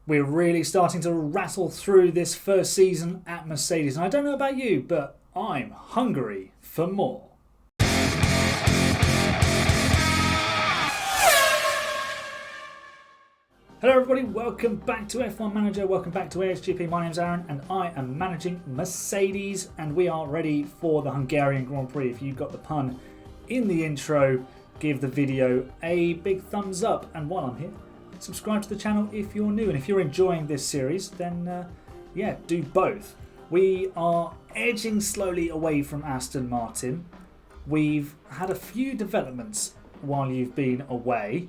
We're really starting to rattle through this first season at Mercedes. And I don't know about you, but I'm hungry for more. Hello everybody, welcome back to F1 Manager, welcome back to ASGP. My name's Aaron and I am managing Mercedes and we are ready for the Hungarian Grand Prix. If you got the pun in the intro, give the video a big thumbs up. And while I'm here, subscribe to the channel if you're new, and if you're enjoying this series, then yeah, do both. We are edging slowly away from Aston Martin. We've had a few developments while you've been away.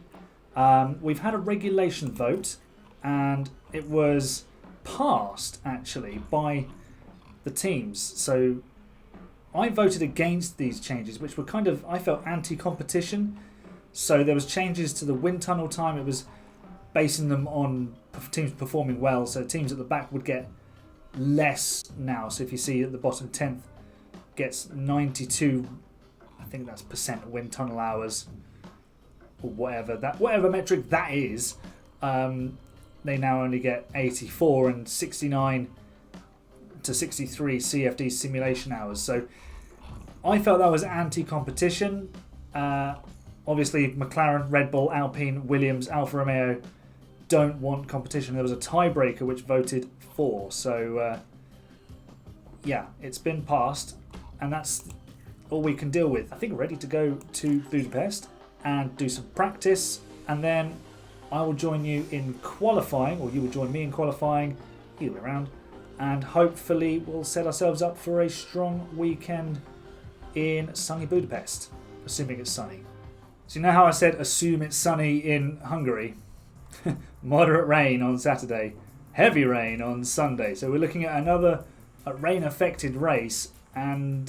We've had a regulation vote, and it was passed actually by the teams. So I voted against these changes, which were kind of, I felt, anti-competition. So there was changes to the wind tunnel time. It was basing them on teams performing well, so teams at the back would get less now. So if you see at the bottom, 10th gets 92, I think that's percent wind tunnel hours, or whatever metric that is. They now only get 84 and 69 to 63 CFD simulation hours. So I felt that was anti-competition. Obviously, McLaren, Red Bull, Alpine, Williams, Alfa Romeo don't want competition. There was a tiebreaker which voted for. So, yeah, it's been passed. And that's all we can deal with. I think we're ready to go to Budapest and do some practice. And then I will join you in qualifying, or you will join me in qualifying, either way around. And hopefully we'll set ourselves up for a strong weekend in sunny Budapest, assuming it's sunny. So you know how I said assume it's sunny in Hungary? Moderate rain on Saturday, heavy rain on Sunday. So we're looking at another rain-affected race and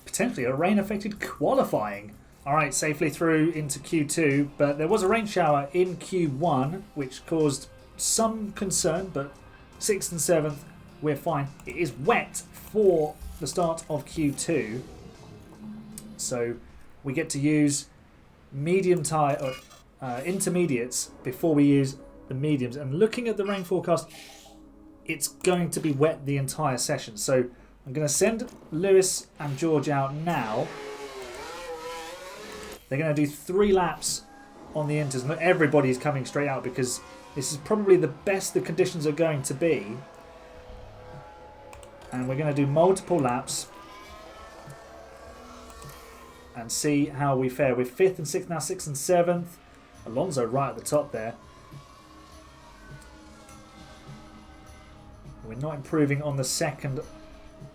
potentially a rain-affected qualifying. All right, safely through into Q2, but there was a rain shower in Q1 which caused some concern, but 6th and 7th, we're fine. It is wet for the start of Q2, so we get to use medium tyre or intermediates before we use the mediums. And looking at the rain forecast, it's going to be wet the entire session. So I'm going to send Lewis and George out now. They're going to do 3 laps on the inters. Not everybody's coming straight out because this is probably the best the conditions are going to be. And we're going to do multiple laps and see how we fare. We're 5th and 6th now, 6th and 7th. Alonso right at the top there. We're not improving on the second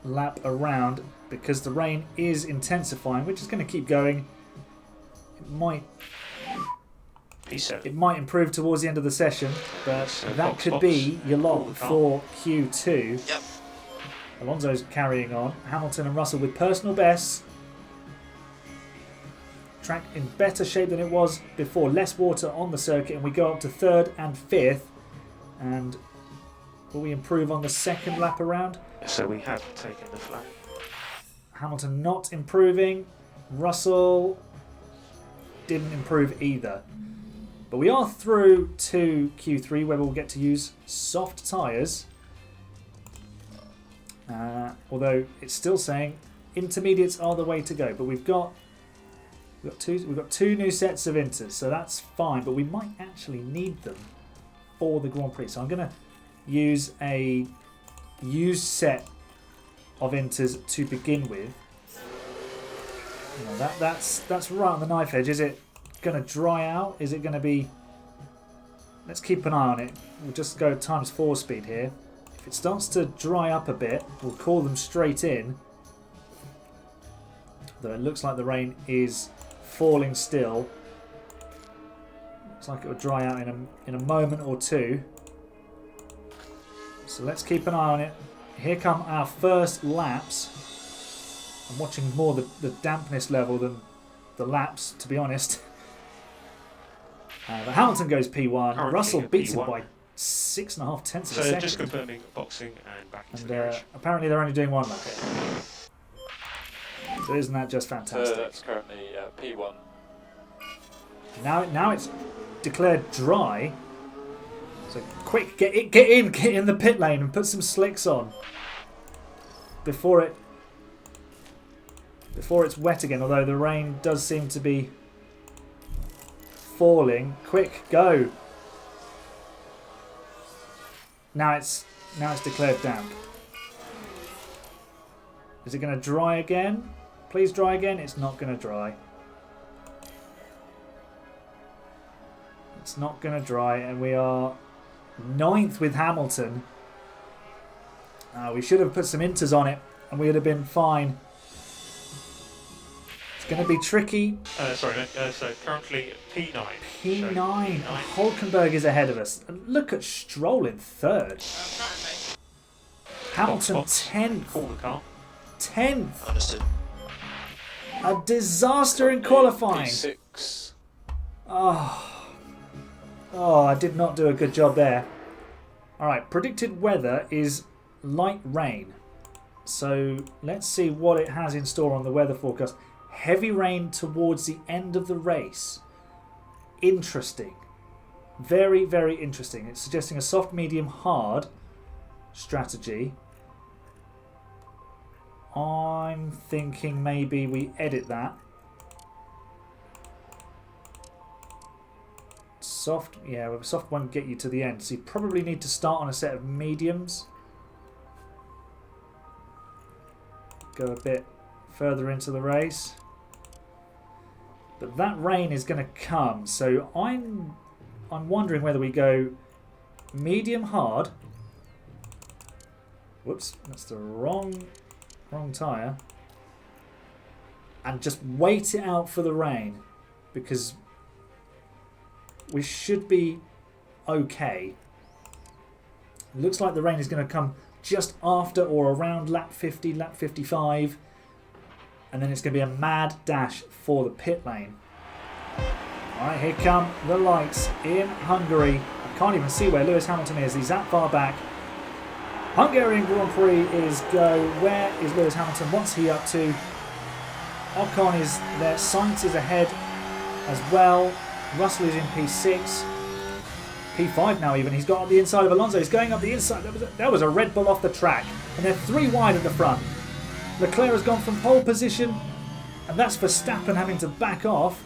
lap around because the rain is intensifying, which is going to keep going. It might improve towards the end of the session, but that could be your lot for Q2. Yep. Alonso's carrying on. Hamilton and Russell with personal bests. Track in better shape than it was before. Less water on the circuit, and we go up to 3rd and 5th. And will we improve on the second lap around? So we have taken the flag. Hamilton not improving. Russell didn't improve either. But we are through to Q3 where we'll get to use soft tyres. Although it's still saying intermediates are the way to go. But we've got two new sets of inters, so that's fine. But we might actually need them for the Grand Prix. So I'm going to use a used set of inters to begin with. You know, that's right on the knife edge. Is it going to dry out? Is it going to be... Let's keep an eye on it. We'll just go ×4 speed here. If it starts to dry up a bit, we'll call them straight in. Though it looks like the rain is falling still. Looks like it will dry out in a moment or two. So let's keep an eye on it. Here come our first laps. I'm watching more the dampness level than the laps, to be honest. But Hamilton goes P1. Currently Russell beats him P1. by 6.5 tenths of a So second. just confirming boxing and back into And the garage. apparently they're only doing 1 lap. So isn't that just fantastic? So that's currently P1. Now it's declared dry. So quick, get in the pit lane and put some slicks on before it's wet again. Although the rain does seem to be falling. Quick, go! Now it's declared damp. Is it going to dry again? Please dry again. It's not going to dry. It's not going to dry, and we are 9th with Hamilton. We should have put some inters on it, and we would have been fine. It's going to be tricky. So currently P9. P9. Hulkenberg is ahead of us. And look at Stroll in 3rd. Hamilton 10th. Call the car. 10th. Understood. A disaster in qualifying. P6. Oh, I did not do a good job there. Alright, predicted weather is light rain. So let's see what it has in store on the weather forecast. Heavy rain towards the end of the race. Interesting. Very, very interesting. It's suggesting a soft, medium, hard strategy. I'm thinking maybe we edit that. Soft, yeah, well, soft won't get you to the end. So you probably need to start on a set of mediums. Go a bit further into the race. But that rain is going to come. So I'm wondering whether we go medium hard. Whoops, that's the wrong tyre. And just wait it out for the rain. Because we should be okay. Looks like the rain is going to come just after or around lap 50, lap 55. And then it's going to be a mad dash for the pit lane. Alright, here come the lights in Hungary. I can't even see where Lewis Hamilton is. He's that far back. Hungarian Grand Prix is go. Where is Lewis Hamilton? What's he up to? Ocon is there. Sainz is ahead as well. Russell is in P6. P5 now even. He's got up the inside of Alonso. He's going up the inside. That was a Red Bull off the track. And they're 3 wide at the front. Leclerc has gone from pole position. And that's Verstappen having to back off.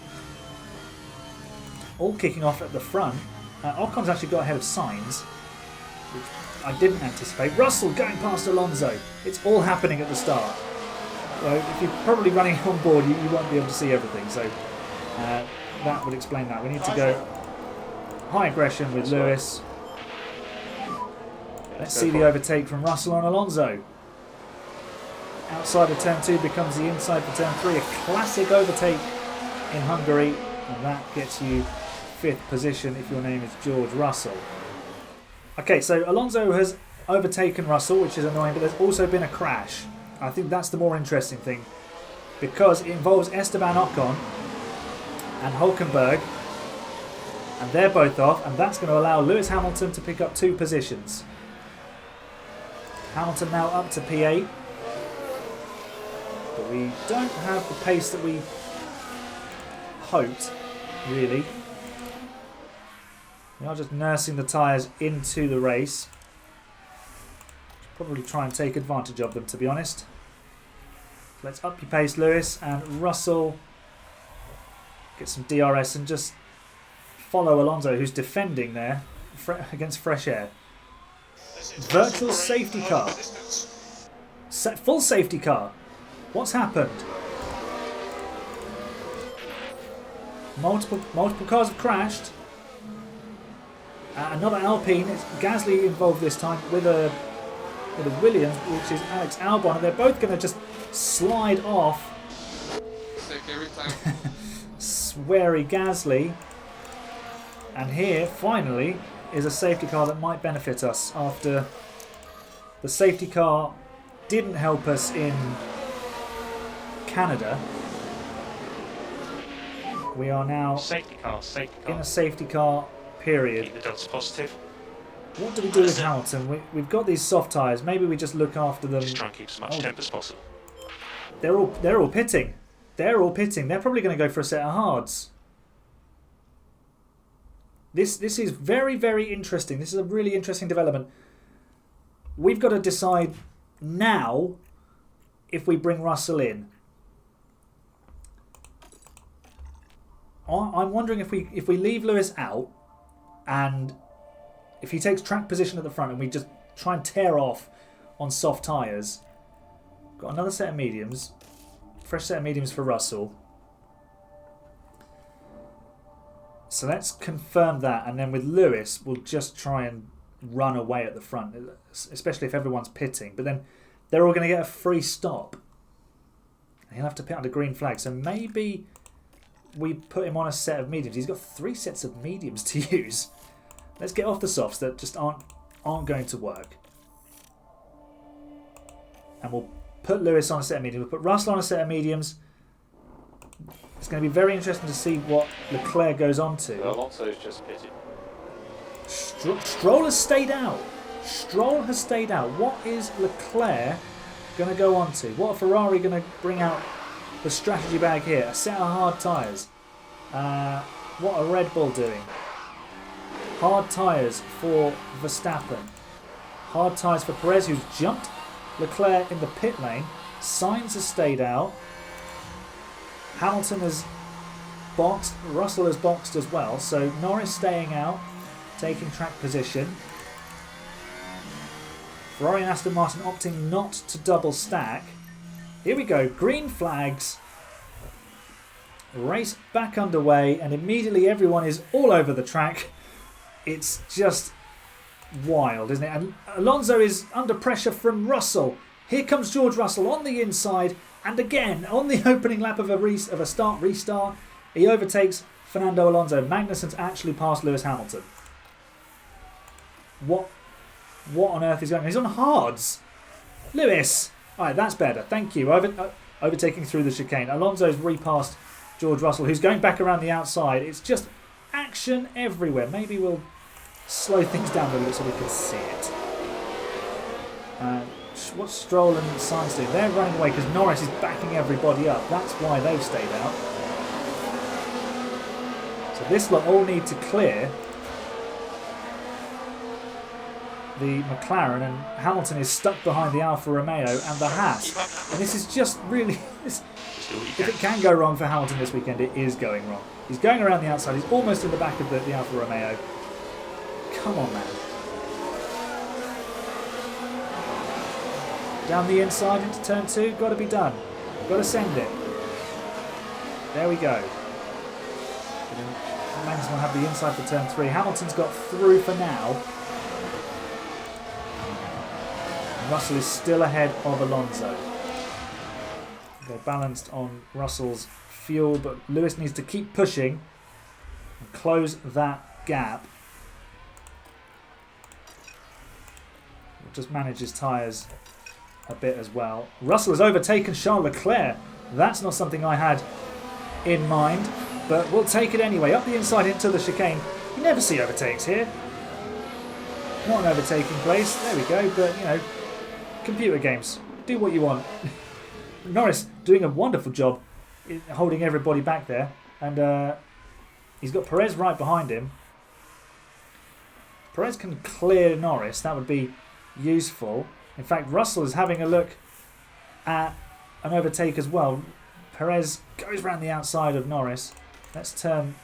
All kicking off at the front. Ocon's actually got ahead of Sainz, which I didn't anticipate. Russell going past Alonso. It's all happening at the start. So if you're probably running on board, you won't be able to see everything. So that would explain that. We need to go high aggression with Lewis. Let's see the overtake from Russell on Alonso. Outside of turn 2 becomes the inside for turn 3. A classic overtake in Hungary. And that gets you 5th position if your name is George Russell. Okay, so Alonso has overtaken Russell, which is annoying, but there's also been a crash. I think that's the more interesting thing, because it involves Esteban Ocon and Hulkenberg, and they're both off, and that's going to allow Lewis Hamilton to pick up 2 positions. Hamilton now up to P8, but we don't have the pace that we hoped, really. We are just nursing the tyres into the race. Probably try and take advantage of them, to be honest. Let's up your pace, Lewis, and Russell get some DRS and just follow Alonso, who's defending there against fresh air. Virtual safety car. Full safety car. What's happened? Multiple cars have crashed. Another Alpine. It's Gasly involved this time with a Williams, which is Alex Albon, and they're both going to just slide off. Sweary Gasly. And here, finally, is a safety car that might benefit us after the safety car didn't help us in Canada. We are now in a safety car period. Keep the dots positive. What do we do with Hamilton? We've got these soft tyres. Maybe we just look after them. Just try and keep as much temp as possible. They're all pitting. They're all pitting. They're probably going to go for a set of hards. This is very, very interesting. This is a really interesting development. We've got to decide now if we bring Russell in. I'm wondering if we leave Lewis out, and if he takes track position at the front and we just try and tear off on soft tyres. Got another set of mediums. Fresh set of mediums for Russell. So let's confirm that, and then with Lewis we'll just try and run away at the front, especially if everyone's pitting. But then they're all going to get a free stop. He'll have to pit under green flag. So maybe we put him on a set of mediums. He's got 3 sets of mediums to use. Let's get off the softs that just aren't going to work. And we'll put Lewis on a set of mediums. We'll put Russell on a set of mediums. It's going to be very interesting to see what Leclerc goes on to. Alonso's just pitted. Stroll has stayed out. Stroll has stayed out. What is Leclerc going to go on to? What are Ferrari going to bring out the strategy bag here? A set of hard tyres. What are Red Bull doing? Hard tyres for Verstappen. Hard tyres for Perez, who's jumped Leclerc in the pit lane. Sainz has stayed out. Hamilton has boxed. Russell has boxed as well. So Norris staying out, taking track position. Ferrari and Aston Martin opting not to double stack. Here we go. Green flags. Race back underway, and immediately everyone is all over the track. It's just wild, isn't it? And Alonso is under pressure from Russell. Here comes George Russell on the inside, and again on the opening lap of a start-restart, he overtakes Fernando Alonso. Magnussen's actually passed Lewis Hamilton. What on earth is going on? He's on hards. Lewis. All right, that's better. Thank you. Overtaking through the chicane. Alonso's repassed George Russell, who's going back around the outside. It's just action everywhere. Maybe we'll slow things down a little so we can see it. What's Stroll and Sainz doing? They're running away because Norris is backing everybody up. That's why they've stayed out. So this lot all need to clear the McLaren, and Hamilton is stuck behind the Alfa Romeo and the Haas. And this is just really... if it can go wrong for Hamilton this weekend, it is going wrong. He's going around the outside. He's almost in the back of the Alfa Romeo. Come on, man. Down the inside into turn 2. Got to be done. Got to send it. There we go. Magnus will have the inside for turn 3. Hamilton's got through for now. Russell is still ahead of Alonso. They're balanced on Russell's fuel, but Lewis needs to keep pushing and close that gap. Just manage his tyres a bit as well. Russell has overtaken Charles Leclerc. That's not something I had in mind, but we'll take it anyway. Up the inside into the chicane. You never see overtakes here. Not an overtaking place. There we go, but you know, computer games. Do what you want. Norris doing a wonderful job holding everybody back there, and he's got Perez right behind him. Perez can clear Norris. That would be useful. In fact, Russell is having a look at an overtake as well. Perez goes around the outside of Norris. Let's turn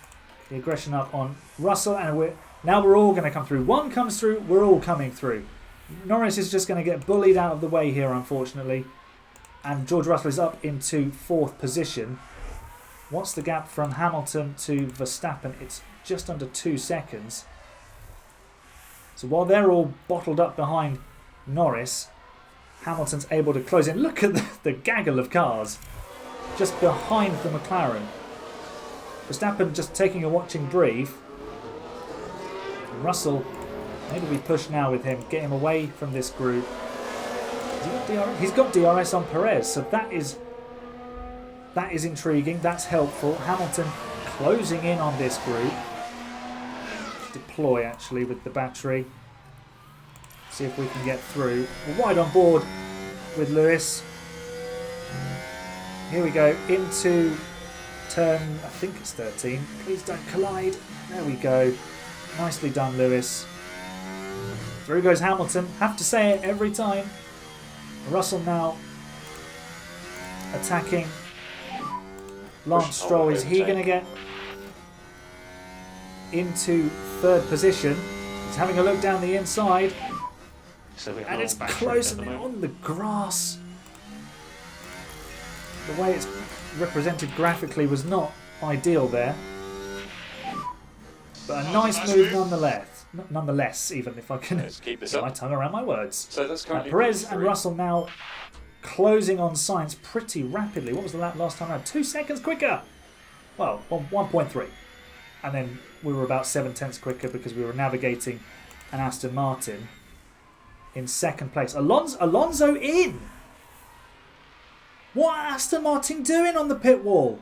the aggression up on Russell, and now we're all going to come through. One comes through, we're all coming through. Norris is just going to get bullied out of the way here, unfortunately. And George Russell is up into 4th position. What's the gap from Hamilton to Verstappen? It's just under 2 seconds. So while they're all bottled up behind Norris, Hamilton's able to close in. Look at the gaggle of cars just behind the McLaren. Verstappen just taking a watching brief. Russell, maybe we push now with him, get him away from this group. Has he got DRS? He's got DRS on Perez, so that is intriguing. That's helpful. Hamilton closing in on this group. Deploy actually with the battery. See if we can get through. We're wide on board with Lewis. Here we go into turn, I think it's 13. Please don't collide. There we go. Nicely done, Lewis. Through goes Hamilton. Have to say it every time. Russell now attacking Lance Stroll. Is he going to get into third position? He's having a look down the inside. So And it's close and on the grass. The way it's represented graphically was not ideal there. But a nice move nonetheless. Nonetheless, even if I can get my tongue around my words. So that's currently Perez and Russell now closing on Sainz pretty rapidly. What was the lap last time around? 2 seconds quicker. Well, 1.3. And then we were about 7/10 quicker because we were navigating an Aston Martin in second place. Alonso in. What are Aston Martin doing on the pit wall?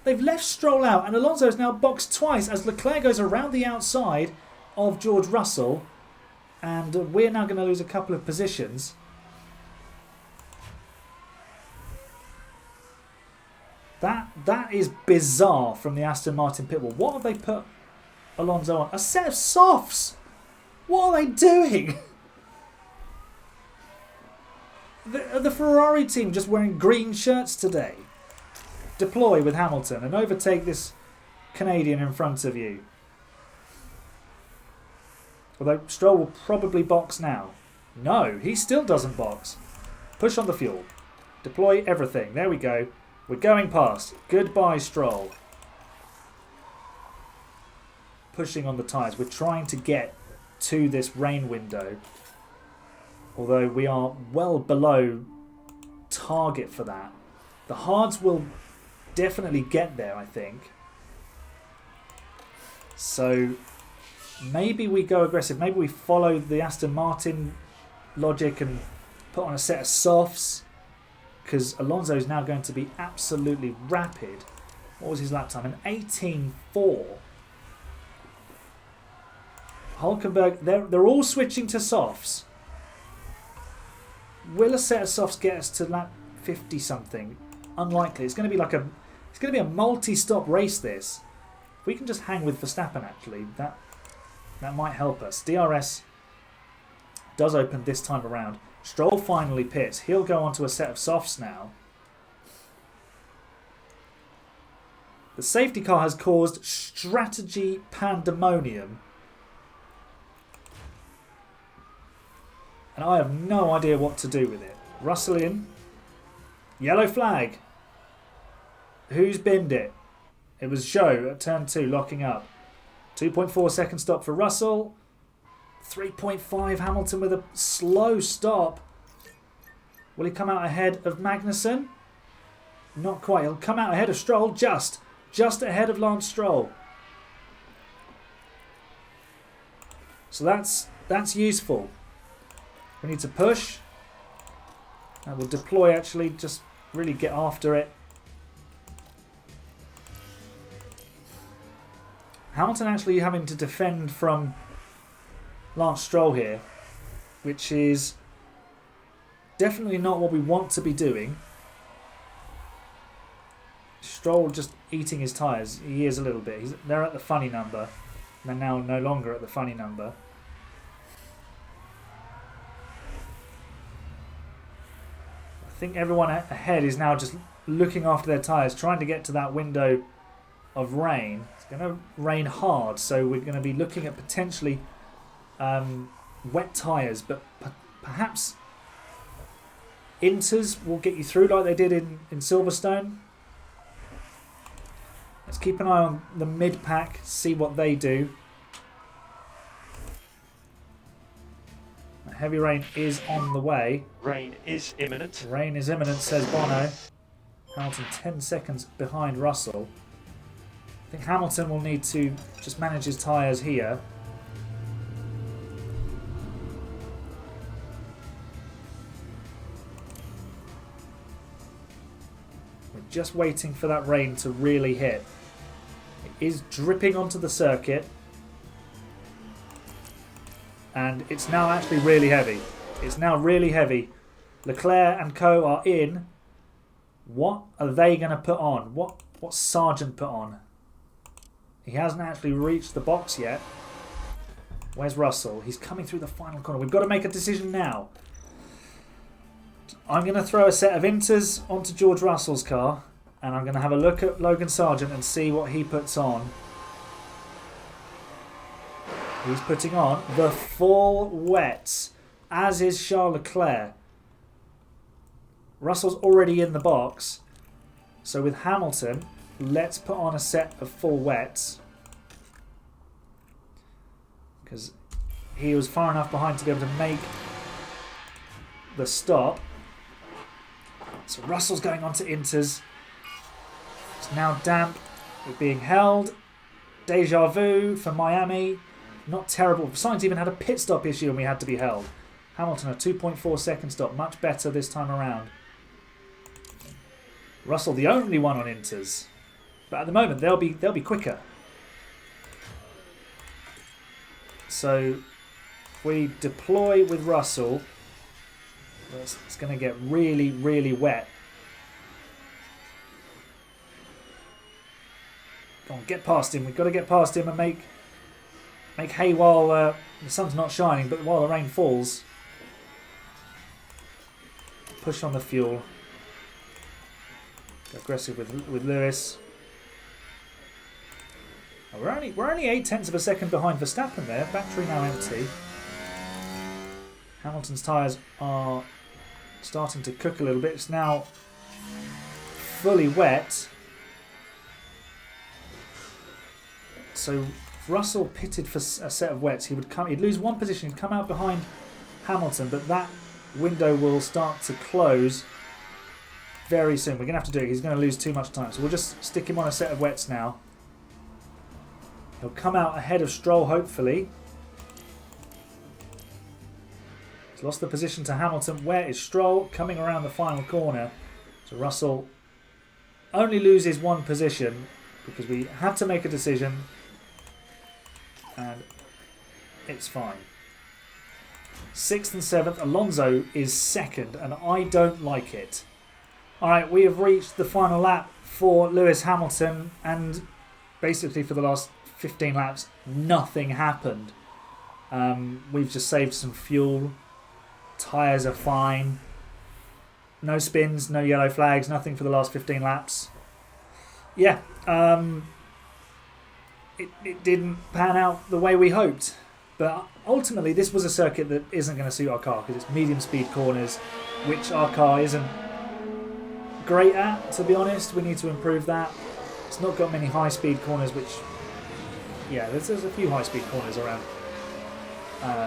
They've left Stroll out and Alonso is now boxed twice as Leclerc goes around the outside of George Russell, and we're now going to lose a couple of positions. That is bizarre from the Aston Martin pit wall. What have they put Alonso on? A set of softs. What are they doing? The Ferrari team just wearing green shirts today. Deploy with Hamilton and overtake this Canadian in front of you. Although Stroll will probably box now. No, he still doesn't box. Push on the fuel. Deploy everything. There we go. We're going past. Goodbye, Stroll. Pushing on the tyres. We're trying to get to this rain window. Although we are well below target for that. The hards will definitely get there, I think. So maybe we go aggressive. Maybe we follow the Aston Martin logic and put on a set of softs. Because Alonso is now going to be absolutely rapid. What was his lap time? An 18.4. Hulkenberg, they're all switching to softs. Will a set of softs get us to lap 50 something? Unlikely. It's going to be a multi-stop race. This. If we can just hang with Verstappen, actually, that might help us. DRS does open this time around. Stroll finally pits. He'll go onto a set of softs now. The safety car has caused strategy pandemonium. And I have no idea what to do with it. Russell in. Yellow flag. Who's binned it? It was Zhou at turn 2, locking up. 2.4 second stop for Russell. 3.5 Hamilton with a slow stop. Will he come out ahead of Magnussen? Not quite. He'll come out ahead of Stroll. Just ahead of Lance Stroll. So that's useful. We need to push. And we'll deploy, actually, just really get after it. Hamilton actually having to defend from Lance Stroll here, which is definitely not what we want to be doing. Stroll just eating his tyres. He is a little bit. They're at the funny number. They're now no longer at the funny number. I think everyone ahead is now just looking after their tyres, trying to get to that window of rain. It's going to rain hard, so we're going to be looking at potentially wet tyres, but perhaps inters will get you through like they did in Silverstone. Let's keep an eye on the mid-pack, see what they do. Heavy rain is on the way. Rain is imminent. Rain is imminent, says Bono. Hamilton 10 seconds behind Russell. I think Hamilton will need to just manage his tyres here. We're just waiting for that rain to really hit. It is dripping onto the circuit. And it's now actually really heavy. It's now really heavy. Leclerc and co are in. What are they going to put on? What Sargent put on? He hasn't actually reached the box yet. Where's Russell? He's coming through the final corner. We've got to make a decision now. I'm going to throw a set of inters onto George Russell's car, and I'm going to have a look at Logan Sargent and see what he puts on. He's putting on the full wets, as is Charles Leclerc. Russell's already in the box, so with Hamilton, let's put on a set of full wets, because he was far enough behind to be able to make the stop. So Russell's going on to inters. It's now damp. We're being held. Deja vu for Miami. Not terrible. Sainz even had a pit stop issue and we had to be held. Hamilton a 2.4 second stop. Much better this time around. Russell the only one on inters. But at the moment they'll be quicker. So if we deploy with Russell, it's going to get really, really wet. Go on, get past him. We've got to get past him and make hay while the sun's not shining, but while the rain falls. Push on the fuel. Go aggressive with Lewis. Oh, we're only 0.8 of a second behind Verstappen there. Battery now empty. Hamilton's tyres are starting to cook a little bit. It's now fully wet. So if Russell pitted for a set of wets, he'd lose one position. He'd come out behind Hamilton, but that window will start to close very soon. We're going to have to do it. He's going to lose too much time. So we'll just stick him on a set of wets now. He'll come out ahead of Stroll, hopefully. He's lost the position to Hamilton. Where is Stroll? Coming around the final corner. So Russell only loses one position because we had to make a decision. And it's fine. 6th and 7th. Alonso is 2nd, and I don't like it. Alright, we have reached the final lap for Lewis Hamilton, and basically for the last 15 laps, nothing happened. We've just saved some fuel. Tyres are fine. No spins, no yellow flags, nothing for the last 15 laps. Yeah, it didn't pan out the way we hoped. But ultimately, this was a circuit that isn't going to suit our car because it's medium speed corners, which our car isn't great at, to be honest. We need to improve that. It's not got many high speed corners, which, yeah, there's a few high speed corners around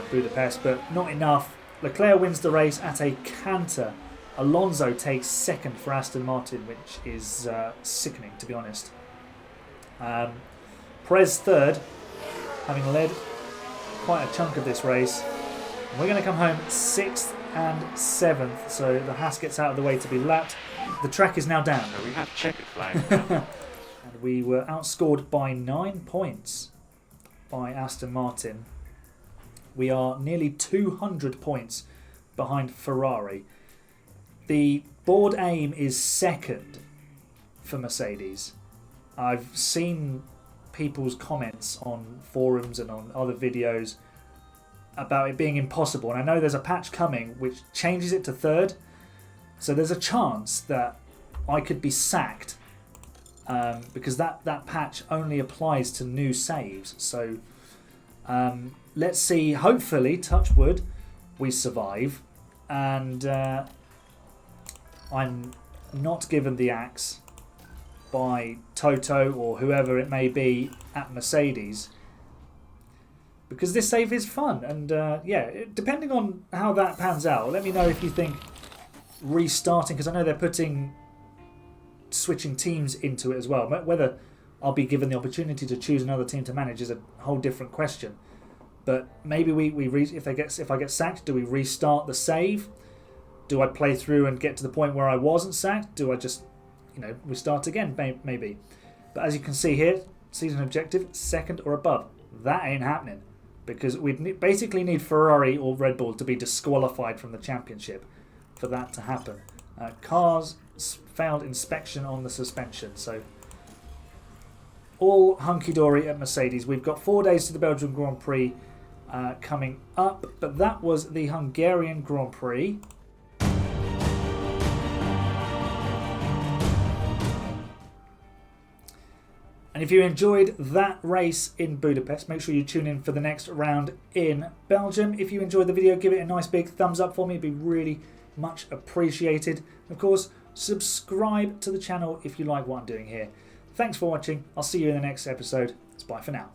Budapest, but not enough. Leclerc wins the race at a canter. Alonso takes 2nd for Aston Martin, which is sickening, to be honest. Perez 3rd, having led quite a chunk of this race. And we're going to come home 6th and 7th, so the Haas gets out of the way to be lapped. The track is now down. We have checkered flag. And we were outscored by 9 points by Aston Martin. We are nearly 200 points behind Ferrari. The board aim is 2nd for Mercedes. I've seen people's comments on forums and on other videos about it being impossible, and I know there's a patch coming which changes it to 3rd, so there's a chance that I could be sacked because that patch only applies to new saves. So let's see, hopefully, touch wood, we survive, and I'm not given the axe by Toto or whoever it may be at Mercedes, because this save is fun. And yeah, depending on how that pans out, let me know if you think restarting, because I know they're switching teams into it as well. Whether I'll be given the opportunity to choose another team to manage is a whole different question. But maybe if I get sacked, do we restart the save? Do I play through and get to the point where I wasn't sacked? Do I just, we start again, maybe? But as you can see here, season objective, 2nd or above. That ain't happening, because we basically need Ferrari or Red Bull to be disqualified from the championship for that to happen. Cars failed inspection on the suspension, so all hunky-dory at Mercedes. We've got 4 days to the Belgian Grand Prix coming up, but that was the Hungarian Grand Prix. And if you enjoyed that race in Budapest, make sure you tune in for the next round in Belgium. If you enjoyed the video, give it a nice big thumbs up for me. It'd be really much appreciated. Of course, subscribe to the channel if you like what I'm doing here. Thanks for watching. I'll see you in the next episode. It's bye for now.